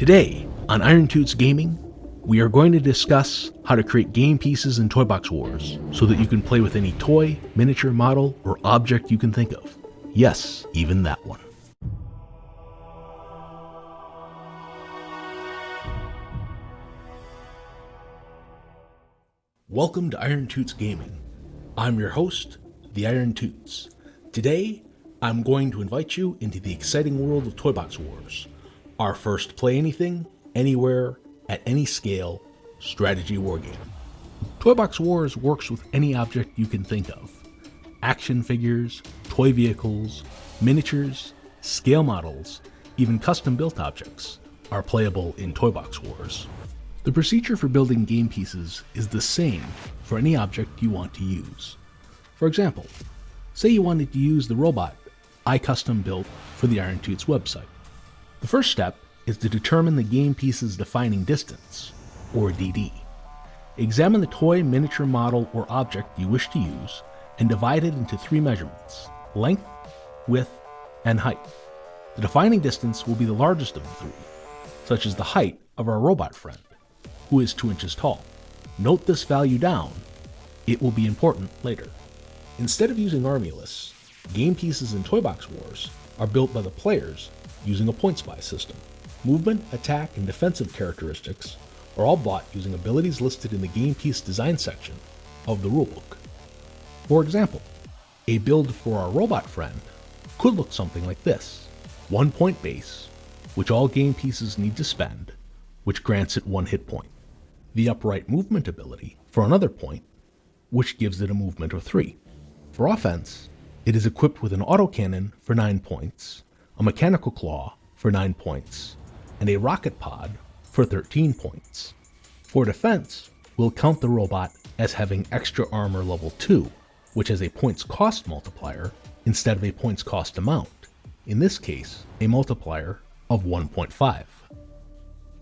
Today, on Iron Toots Gaming, we are going to discuss how to create game pieces in Toy Box Wars so that you can play with any toy, miniature, model, or object you can think of. Yes, even that one. Welcome to Iron Toots Gaming. I'm your host, the Iron Toots. Today, I'm going to invite you into the exciting world of Toy Box Wars, our first play anything, anywhere, at any scale, strategy wargame. Toy Box Wars works with any object you can think of. Action figures, toy vehicles, miniatures, scale models, even custom-built objects are playable in Toy Box Wars. The procedure for building game pieces is the same for any object you want to use. For example, say you wanted to use the robot I custom built for the Iron Toots website. The first step is to determine the game piece's defining distance, or DD. Examine the toy, miniature, model, or object you wish to use and divide it into three measurements: length, width, and height. The defining distance will be the largest of the three, such as the height of our robot friend, who is 2 inches tall. Note this value down, it will be important later. Instead of using army lists, game pieces in Toy Box Wars are built by the players using a points buy system. Movement, attack, and defensive characteristics are all bought using abilities listed in the game piece design section of the rulebook. For example, a build for our robot friend could look something like this: 1 point base, which all game pieces need to spend, which grants it 1 hit point. The upright movement ability for another point, which gives it a movement of 3. For offense, it is equipped with an autocannon for 9 points, a mechanical claw for 9 points, and a rocket pod for 13 points. For defense, we'll count the robot as having extra armor level 2, which has a points cost multiplier instead of a points cost amount, in this case a multiplier of 1.5.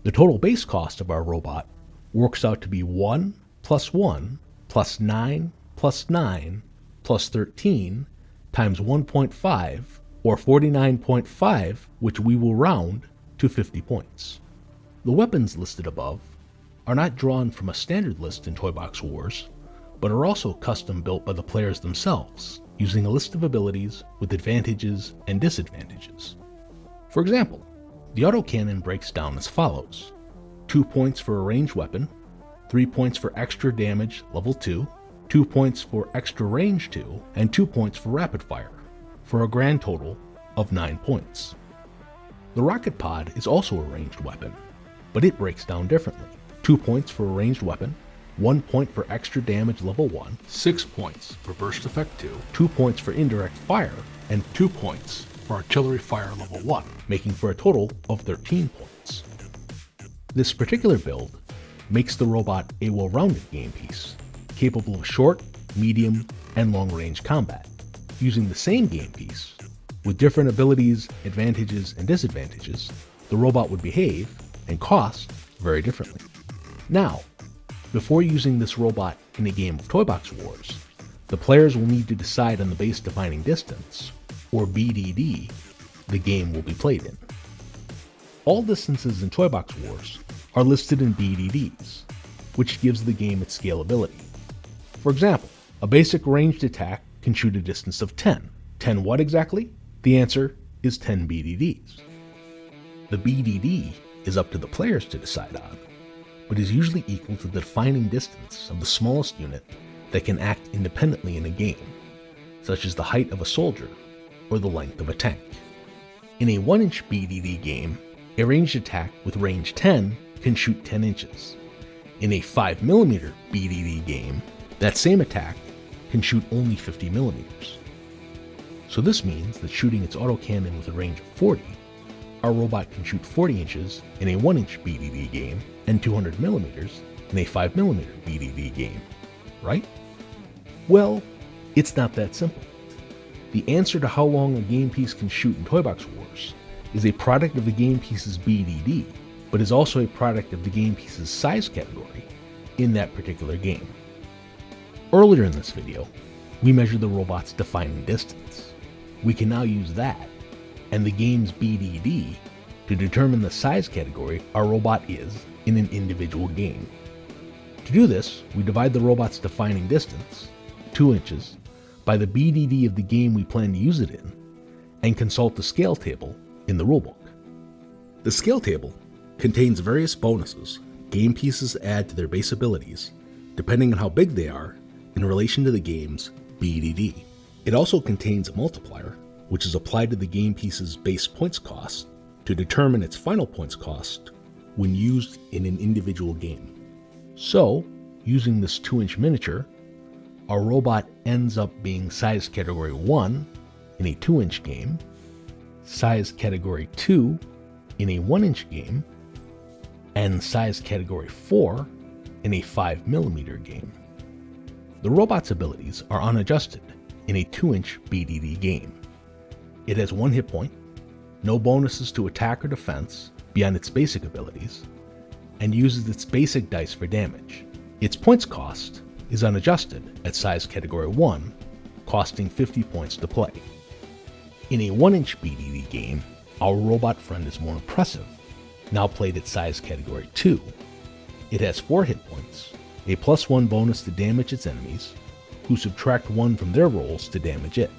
The total base cost of our robot works out to be 1 plus 1 plus 9 plus 9 plus 13 times 1.5, or 49.5, which we will round to 50 points. The weapons listed above are not drawn from a standard list in Toy Box Wars, but are also custom built by the players themselves, using a list of abilities with advantages and disadvantages. For example, the autocannon breaks down as follows: 2 points for a ranged weapon, 3 points for extra damage level 2, 2 points for extra range 2, and 2 points for rapid fire, for a grand total of 9 points. The rocket pod is also a ranged weapon, but it breaks down differently: 2 points for a ranged weapon, 1 point for extra damage level 1, 6 points for burst effect 2, 2 points for indirect fire, and 2 points for artillery fire level 1, making for a total of 13 points. This particular build makes the robot a well-rounded game piece, capable of short, medium, and long-range combat. Using the same game piece, with different abilities, advantages, and disadvantages, the robot would behave and cost very differently. Now, before using this robot in a game of Toy Box Wars, the players will need to decide on the base defining distance, or BDD, the game will be played in. All distances in Toy Box Wars are listed in BDDs, which gives the game its scalability. For example, a basic ranged attack can shoot a distance of 10. 10 what exactly? The answer is 10 BDDs. The BDD is up to the players to decide on, but is usually equal to the defining distance of the smallest unit that can act independently in a game, such as the height of a soldier or the length of a tank. In a 1-inch BDD game, a ranged attack with range 10 can shoot 10 inches. In a 5mm BDD game, that same attack can shoot only 50 millimeters. So this means that shooting its autocannon with a range of 40, our robot can shoot 40 inches in a 1-inch BDD game and 200 millimeters in a 5mm BDD game, right? Well, it's not that simple. The answer to how long a game piece can shoot in Toy Box Wars is a product of the game piece's BDD, but is also a product of the game piece's size category in that particular game. Earlier in this video, we measured the robot's defining distance. We can now use that and the game's BDD to determine the size category our robot is in an individual game. To do this, we divide the robot's defining distance, 2 inches, by the BDD of the game we plan to use it in, and consult the scale table in the rulebook. The scale table contains various bonuses game pieces add to their base abilities, depending on how big they are in relation to the game's BDD. It also contains a multiplier, which is applied to the game piece's base points cost to determine its final points cost when used in an individual game. So, using this 2-inch miniature, our robot ends up being size category 1 in a 2-inch game, size category 2 in a 1-inch game, and size category 4 in a 5mm game. The robot's abilities are unadjusted in a 2-inch BDD game. It has 1 hit point, no bonuses to attack or defense beyond its basic abilities, and uses its basic dice for damage. Its points cost is unadjusted at size category 1, costing 50 points to play. In a 1-inch BDD game, our robot friend is more impressive, now played at size category 2. It has 4 hit points, a +1 bonus to damage its enemies, who subtract 1 from their rolls to damage it.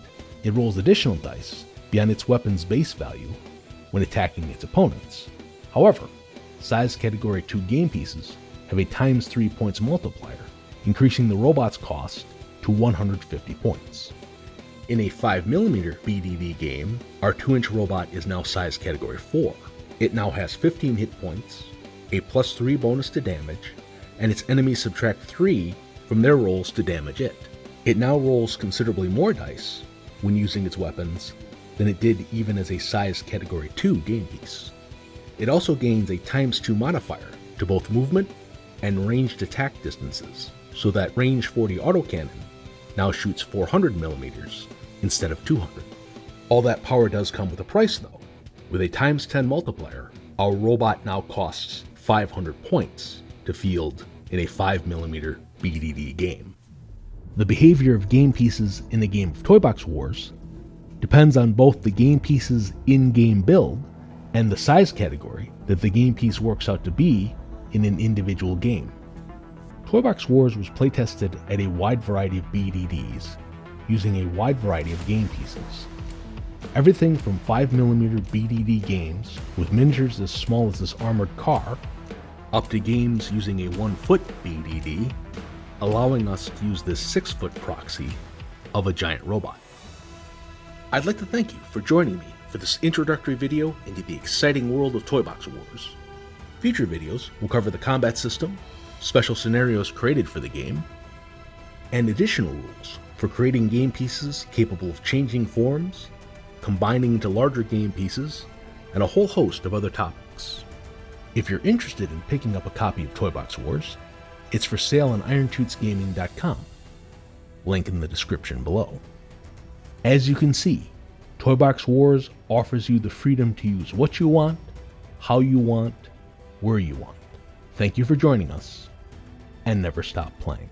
It rolls additional dice beyond its weapon's base value when attacking its opponents. However, size category 2 game pieces have a ×3 points multiplier, increasing the robot's cost to 150 points. In a 5mm BDD game, our 2-inch robot is now size category 4. It now has 15 hit points, a +3 bonus to damage, and its enemies subtract 3 from their rolls to damage it. It now rolls considerably more dice when using its weapons than it did even as a size category 2 game piece. It also gains a ×2 modifier to both movement and ranged attack distances, so that range 40 autocannon now shoots 400mm instead of 200. All that power does come with a price though. With a ×10 multiplier, our robot now costs 500 points to field in a 5mm BDD game. The behavior of game pieces in a game of Toy Box Wars depends on both the game piece's in-game build and the size category that the game piece works out to be in an individual game. Toy Box Wars was playtested at a wide variety of BDDs, using a wide variety of game pieces. Everything from 5mm BDD games with miniatures as small as this armored car, up to games using a 1-foot BDD, allowing us to use this 6-foot proxy of a giant robot. I'd like to thank you for joining me for this introductory video into the exciting world of Toy Box Wars. Future videos will cover the combat system, special scenarios created for the game, and additional rules for creating game pieces capable of changing forms, combining into larger game pieces, and a whole host of other topics. If you're interested in picking up a copy of Toy Box Wars, it's for sale on IronTootsGaming.com, link in the description below. As you can see, Toy Box Wars offers you the freedom to use what you want, how you want, where you want. Thank you for joining us, and never stop playing.